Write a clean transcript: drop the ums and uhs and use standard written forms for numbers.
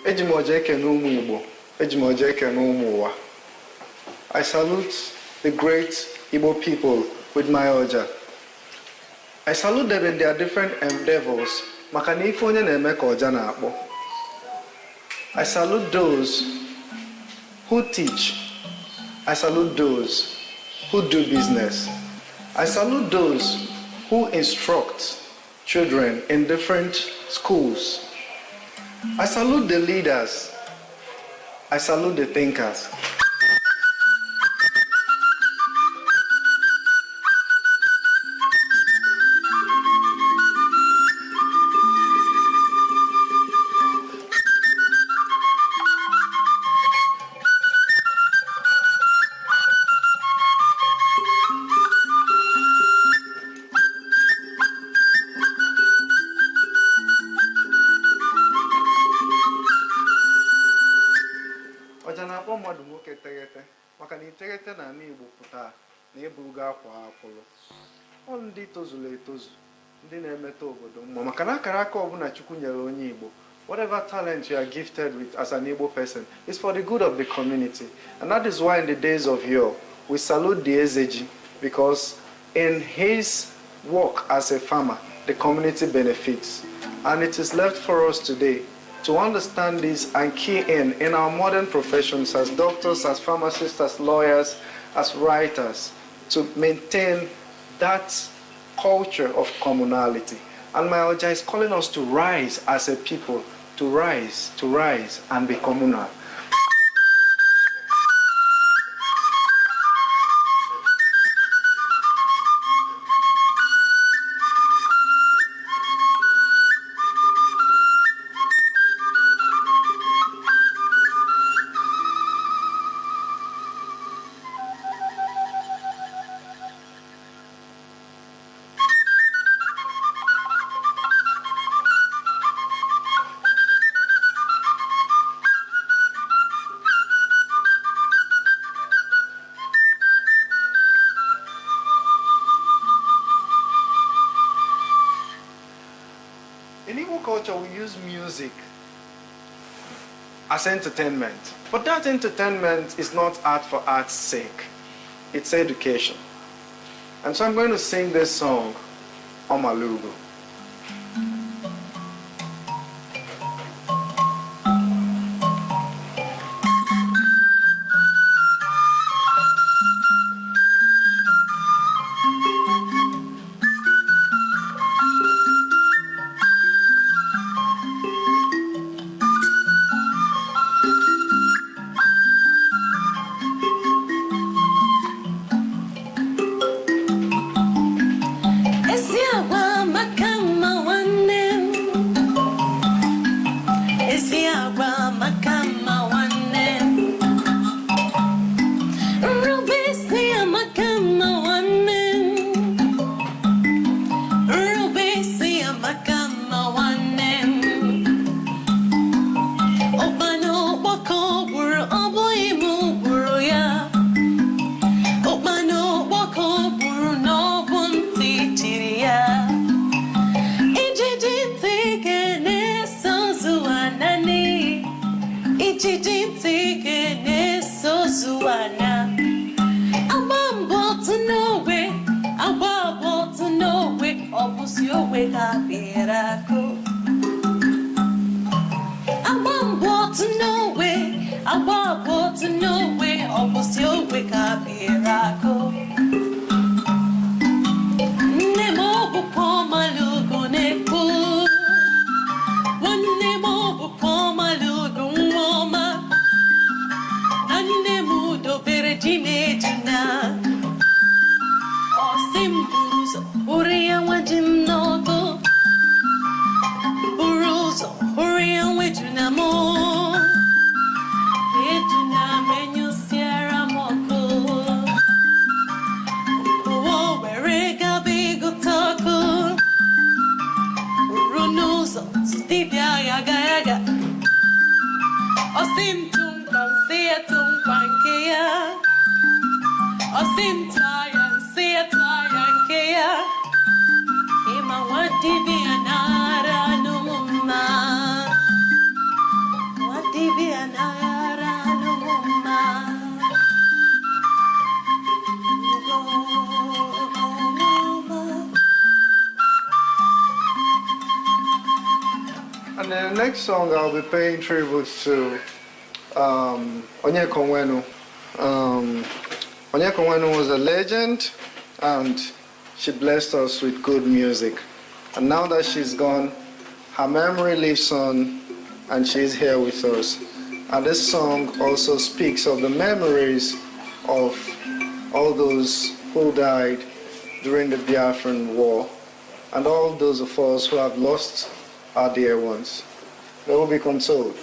Ejimoja eke n'ụmụ Igbo, Ejimoja eke n'ụmụ ụwa. I salute the great Igbo people with my Oja. I salute them in their different endeavors. Maka na ife onye na-eme ka Oja na-akpọ. I salute those who teach. I salute those who do business. I salute those who instruct children in different schools. I salute the leaders. I salute the thinkers. Maka na iteghete na ala Igbo pụta na eburugo akwa akwụrụ. Ọ ndị tozuru etozu, ndị na-emeta obodo mma. Maka na akara aka ọbụla Chukwu nyere onye Igbo, whatever talent you are gifted with as an Igbo person is for the good of the community. And that is why in the days of yore, we salute the Ezeji, because in his work as a farmer, the community benefits. And it is left for us today to understand this and key in our modern professions as doctors, as pharmacists, as lawyers, as writers, to maintain that culture of communality. And my Oja is calling us to rise as a people, to rise and be communal. In Igbo culture, we use music as entertainment. But that entertainment is not art for art's sake. It's education. And so I'm going to sing this song, Omalugo. And the next song I'll be paying tribute to Onyeka. Onyeka was a legend, and she blessed us with good music. And now that she's gone, her memory lives on, and she's here with us. And this song also speaks of the memories of all those who died during the Biafran War, and all those of us who have lost our dear ones. They will be consoled.